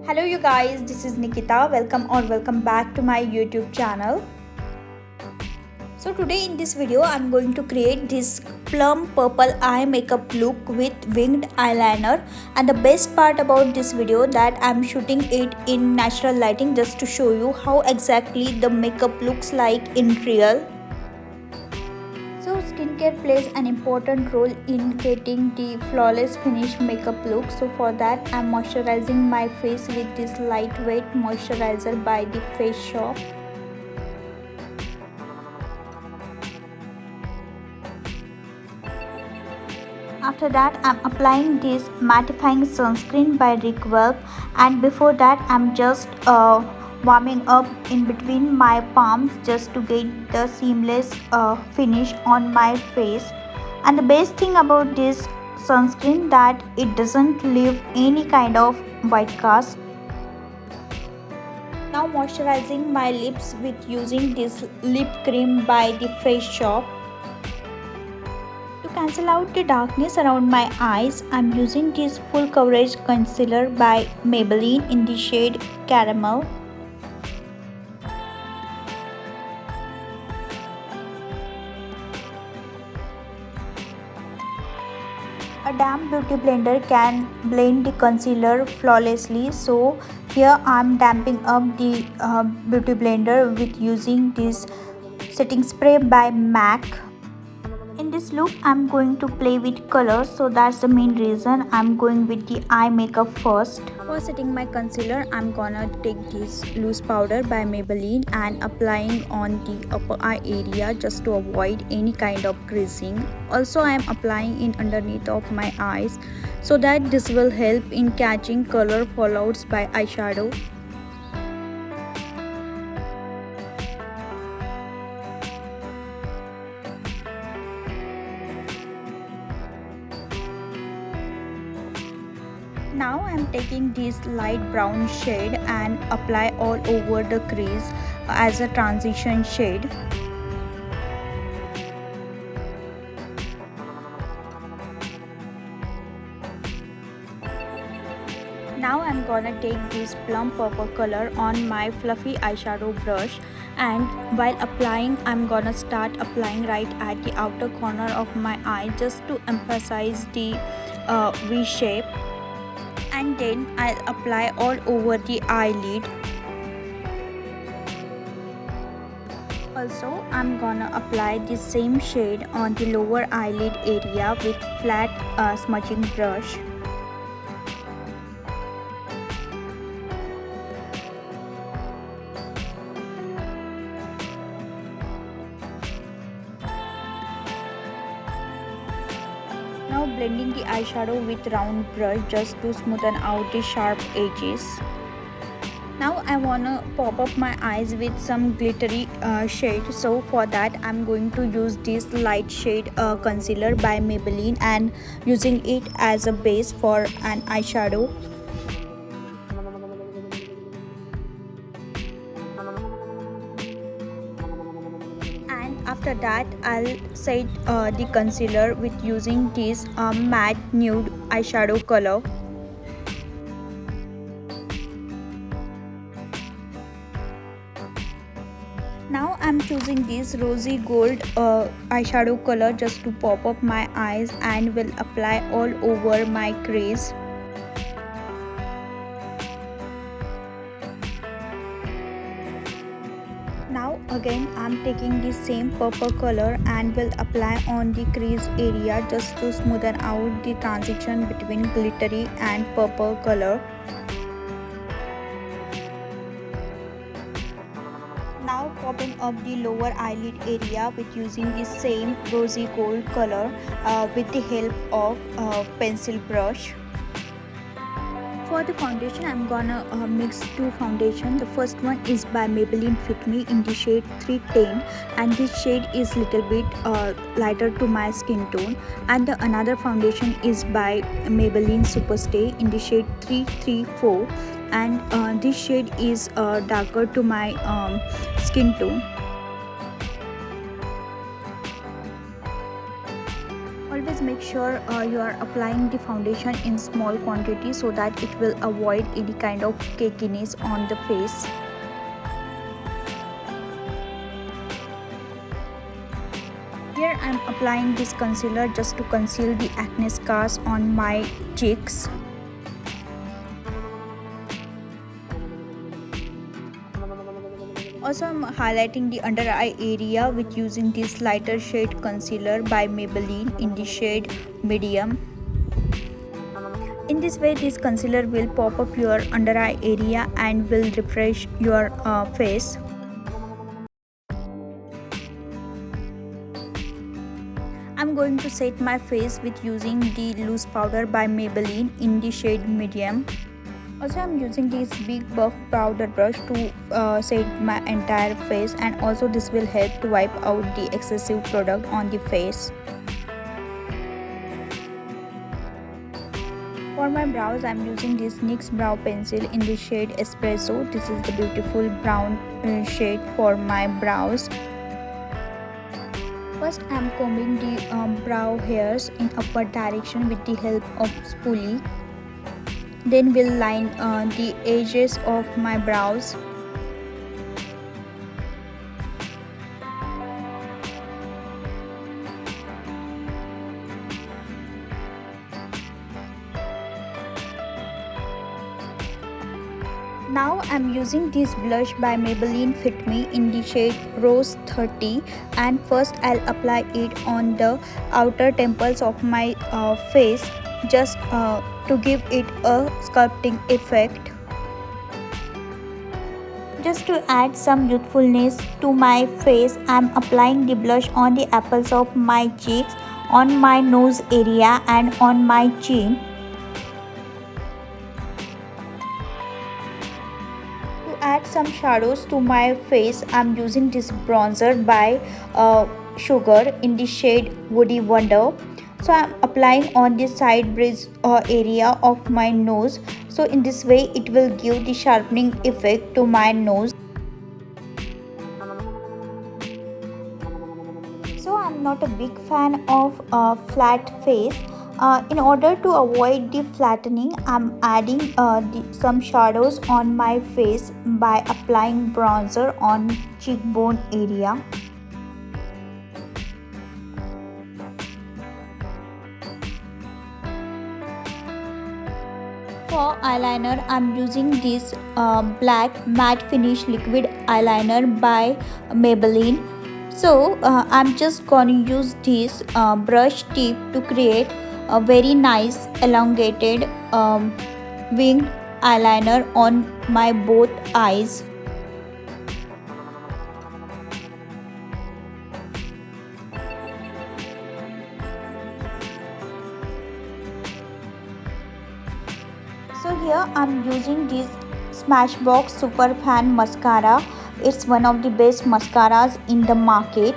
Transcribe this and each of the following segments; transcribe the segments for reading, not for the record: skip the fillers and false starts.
Hello you guys, this is Nikita. Welcome back to my YouTube channel. So today in this video I'm going to create this plum purple eye makeup look with winged eyeliner, and the best part about this video that I'm shooting it in natural lighting just to show you how exactly the makeup looks like in real. So skincare plays an important role in creating the flawless finish makeup look. So for that I'm moisturizing my face with this lightweight moisturizer by the Face Shop. After that I'm applying this mattifying sunscreen by Rick Welp, and before that I'm just warming up in between my palms just to get the seamless finish on my face. And the best thing about this sunscreen that it doesn't leave any kind of white cast. Now moisturizing my lips with using this lip cream by the Face Shop. To cancel out the darkness around my eyes, I'm using this full coverage concealer by Maybelline in the shade Caramel. A damp beauty blender can blend the concealer flawlessly, so here I'm damping up the beauty blender with using this setting spray by MAC. In this look I'm going to play with colors, so that's the main reason I'm going with the eye makeup first. For setting my concealer I'm gonna take this loose powder by Maybelline and applying on the upper eye area just to avoid any kind of creasing. Also I am applying in underneath of my eyes so that this will help in catching color fallouts by eyeshadow. Now I am taking this light brown shade and apply all over the crease as a transition shade. Now I am gonna take this plum purple color on my fluffy eyeshadow brush, and while applying I'm gonna start applying right at the outer corner of my eye just to emphasize the V shape. And then I'll apply all over the eyelid. Also I'm gonna apply the same shade on the lower eyelid area with flat smudging brush. Now blending the eyeshadow with round brush just to smoothen out the sharp edges. Now I wanna pop up my eyes with some glittery shade. So for that I'm going to use this light shade concealer by Maybelline and using it as a base for an eyeshadow. After that I'll set the concealer with using this matte nude eyeshadow color. Now I'm choosing this rosy gold eyeshadow color just to pop up my eyes and will apply all over my crease. Now again I'm taking the same purple color and will apply on the crease area just to smoothen out the transition between glittery and purple color. Now popping up the lower eyelid area with using the same rosy gold color with the help of pencil brush. For the foundation I'm gonna mix two foundation. The first one is by Maybelline Fit Me in the shade 310, and this shade is little bit lighter to my skin tone, and the another foundation is by Maybelline Superstay in the shade 334, and this shade is darker to my skin tone. Always make sure you are applying the foundation in small quantity so that it will avoid any kind of cakiness on the face. Here I am applying this concealer just to conceal the acne scars on my cheeks. Also, I'm highlighting the under eye area with using this lighter shade concealer by Maybelline in the shade medium. In this way, this concealer will pop up your under eye area and will refresh your face. I'm going to set my face with using the loose powder by Maybelline in the shade medium. Also, I'm using this big buff powder brush to set my entire face, and also this will help to wipe out the excessive product on the face. For my brows, I'm using this NYX brow pencil in the shade Espresso. This is the beautiful brown shade for my brows. First, I'm combing the brow hairs in upward direction with the help of spoolie. Then we'll line the edges of my brows. Now I'm using this blush by Maybelline Fit Me in the shade Rose 30, and first I'll apply it on the outer temples of my face, just to give it a sculpting effect. Just to add some youthfulness to my face, I'm applying the blush on the apples of my cheeks, on my nose area and on my chin. To add some shadows to my face, I'm using this bronzer by Sugar in the shade Woody Wonder. So I'm applying on the side bridge area of my nose. So in this way it will give the sharpening effect to my nose. So I'm not a big fan of flat face. In order to avoid the flattening, I'm adding some shadows on my face by applying bronzer on cheekbone area. For eyeliner, I'm using this black matte finish liquid eyeliner by Maybelline. So I'm just gonna use this brush tip to create a very nice elongated winged eyeliner on my both eyes. So here I'm using this Smashbox Super Fan Mascara. It's one of the best mascaras in the market.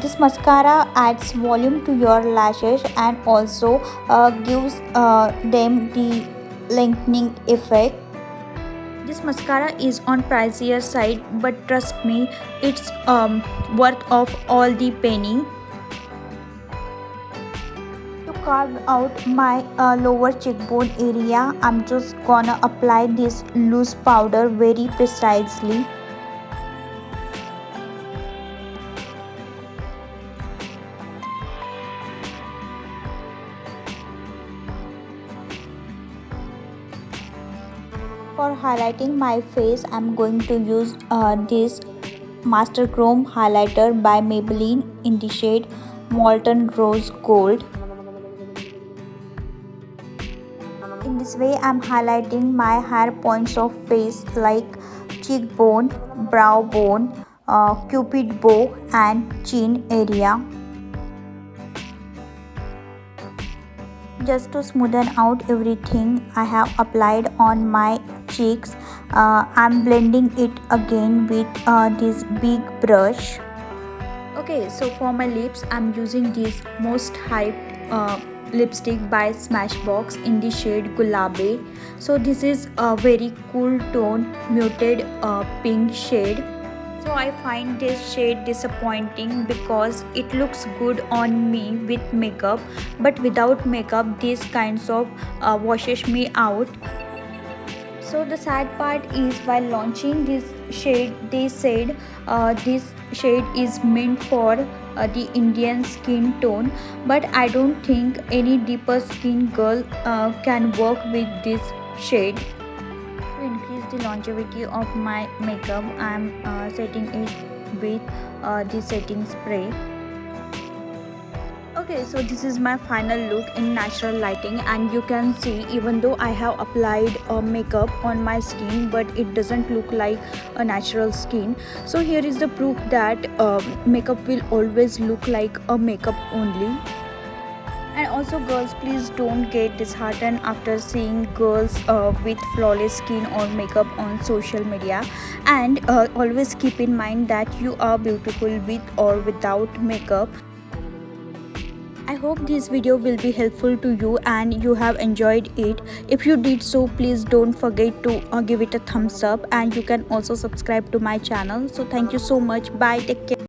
This mascara adds volume to your lashes and also gives them the lengthening effect. This mascara is on pricier side, but trust me, it's worth of all the penny. To carve out my lower cheekbone area, I'm just gonna apply this loose powder very precisely. For highlighting my face, I'm going to use this Master Chrome highlighter by Maybelline in the shade Molten Rose Gold. In this way, I'm highlighting my higher points of face like cheekbone, brow bone, cupid bow and chin area. Just to smoothen out everything I have applied on my cheeks, I'm blending it again with this big brush. Okay, so for my lips, I'm using this most hyped lipstick by Smashbox in the shade Gulabe. So this is a very cool tone muted pink shade. So I find this shade disappointing because it looks good on me with makeup, but without makeup this kinds of washes me out. So the sad part is while launching this shade they said this shade is meant for the Indian skin tone, but I don't think any deeper skin girl can work with this shade. To increase the longevity of my makeup, I'm setting it with the setting spray. Okay, so this is my final look in natural lighting, and you can see even though I have applied makeup on my skin, but it doesn't look like a natural skin. So here is the proof that makeup will always look like a makeup only. And also girls, please don't get disheartened after seeing girls with flawless skin or makeup on social media, and always keep in mind that you are beautiful with or without makeup. I hope this video will be helpful to you and you have enjoyed it. If you did so, please don't forget to give it a thumbs up, and you can also subscribe to my channel. So thank you so much. Bye, take care.